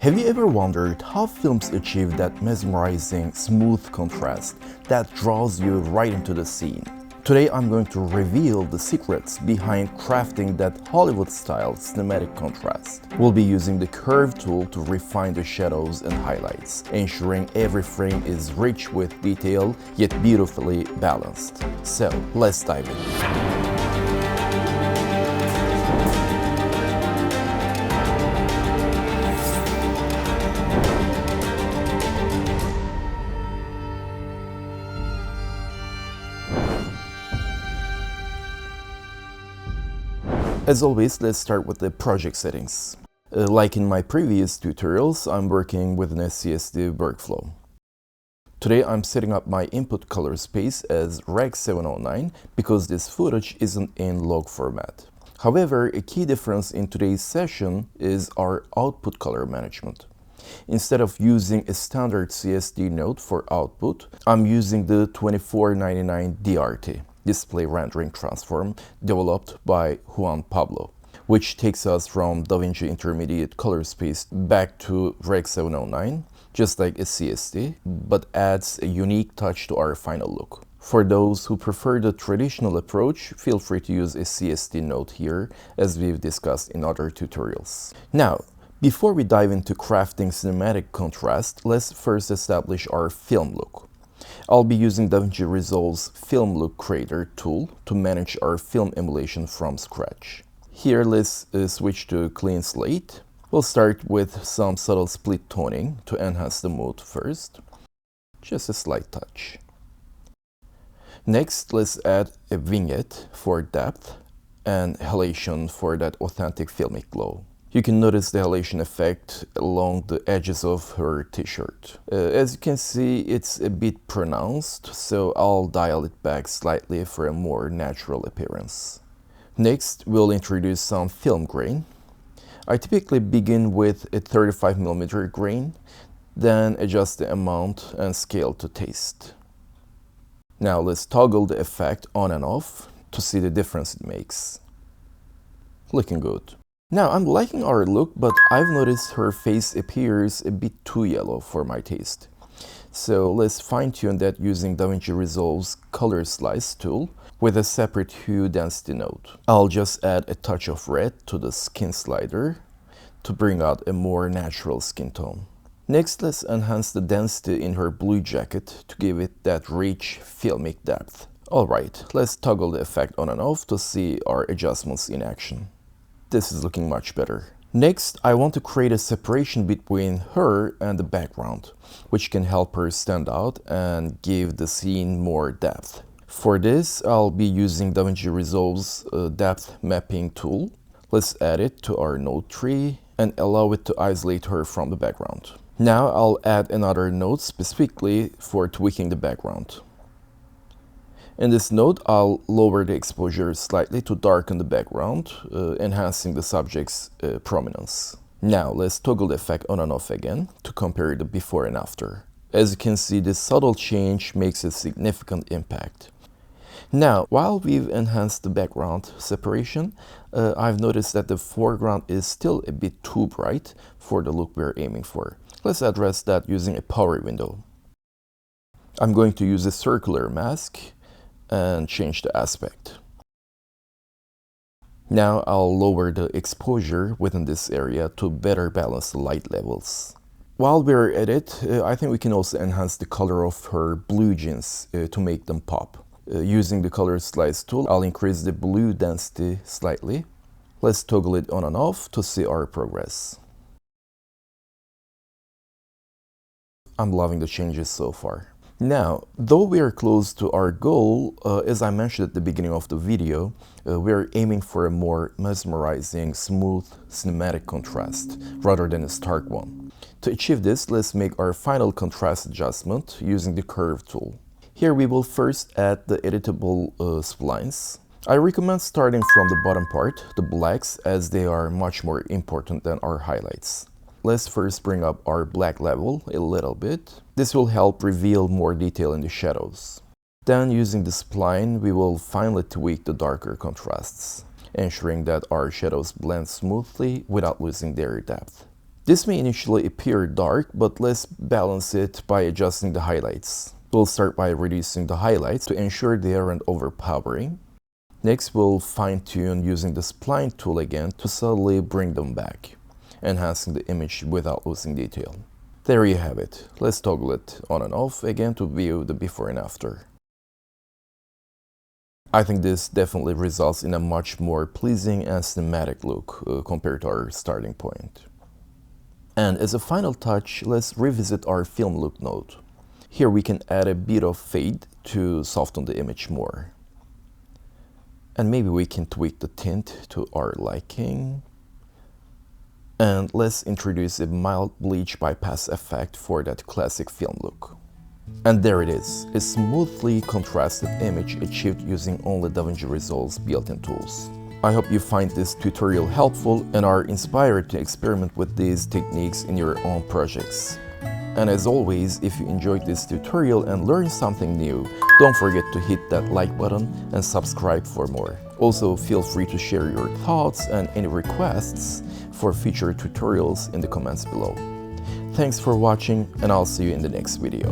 Have you ever wondered how films achieve that mesmerizing, smooth contrast that draws you right into the scene? Today I'm going to reveal the secrets behind crafting that Hollywood-style cinematic contrast. We'll be using the curve tool to refine the shadows and highlights, ensuring every frame is rich with detail yet beautifully balanced. So, let's dive in. As always, let's start with the project settings. Like in my previous tutorials, I'm working with an SCSD workflow. Today I'm setting up my input color space as Rec 709 because this footage isn't in log format. However, a key difference in today's session is our output color management. Instead of using a standard CSD node for output, I'm using the 2499 DRT. Display rendering transform developed by Juan Pablo, which takes us from DaVinci intermediate color space back to Rec 709, just like a CSD, but adds a unique touch to our final look. For those who prefer the traditional approach, feel free to use a CSD node here, as we've discussed in other tutorials. Now, before we dive into crafting cinematic contrast, let's first establish our film look. I'll be using DaVinci Resolve's Film Look Creator tool to manage our film emulation from scratch. Here, let's switch to Clean Slate. We'll start with some subtle split toning to enhance the mood first. Just a slight touch. Next, let's add a vignette for depth and halation for that authentic filmic glow. You can notice the halation effect along the edges of her t-shirt. As you can see, it's a bit pronounced, so I'll dial it back slightly for a more natural appearance. Next, we'll introduce some film grain. I typically begin with a 35mm grain, then adjust the amount and scale to taste. Now let's toggle the effect on and off to see the difference it makes. Looking good. Now, I'm liking our look, but I've noticed her face appears a bit too yellow for my taste. So let's fine-tune that using DaVinci Resolve's Color Slice tool with a separate Hue Density node. I'll just add a touch of red to the skin slider to bring out a more natural skin tone. Next, let's enhance the density in her blue jacket to give it that rich, filmic depth. Alright, let's toggle the effect on and off to see our adjustments in action. This is looking much better. Next, I want to create a separation between her and the background, which can help her stand out and give the scene more depth. For this, I'll be using DaVinci Resolve's depth mapping tool. Let's add it to our node tree and allow it to isolate her from the background. Now I'll add another node specifically for tweaking the background. In this node, I'll lower the exposure slightly to darken the background, enhancing the subject's prominence. Now, let's toggle the effect on and off again to compare the before and after. As you can see, this subtle change makes a significant impact. Now, while we've enhanced the background separation, I've noticed that the foreground is still a bit too bright for the look we're aiming for. Let's address that using a power window. I'm going to use a circular mask and change the aspect. Now I'll lower the exposure within this area to better balance the light levels. While we're at it, I think we can also enhance the color of her blue jeans to make them pop. Using the color slice tool, I'll increase the blue density slightly. Let's toggle it on and off to see our progress. I'm loving the changes so far. Now, though we are close to our goal, as I mentioned at the beginning of the video, we are aiming for a more mesmerizing, smooth, cinematic contrast, rather than a stark one. To achieve this, let's make our final contrast adjustment using the curve tool. Here we will first add the editable splines. I recommend starting from the bottom part, the blacks, as they are much more important than our highlights. Let's first bring up our black level a little bit. This will help reveal more detail in the shadows. Then, using the spline, we will finally tweak the darker contrasts, ensuring that our shadows blend smoothly without losing their depth. This may initially appear dark, but let's balance it by adjusting the highlights. We'll start by reducing the highlights to ensure they aren't overpowering. Next, we'll fine-tune using the spline tool again to subtly bring them back, enhancing the image without losing detail. There you have it. Let's toggle it on and off again to view the before and after. I think this definitely results in a much more pleasing and cinematic look compared to our starting point. And as a final touch, let's revisit our film look node. Here we can add a bit of fade to soften the image more. And maybe we can tweak the tint to our liking. And let's introduce a mild bleach bypass effect for that classic film look. And there it is, a smoothly contrasted image achieved using only DaVinci Resolve's built-in tools. I hope you find this tutorial helpful and are inspired to experiment with these techniques in your own projects. And as always, if you enjoyed this tutorial and learned something new, don't forget to hit that like button and subscribe for more. Also, feel free to share your thoughts and any requests for future tutorials in the comments below. Thanks for watching, and I'll see you in the next video.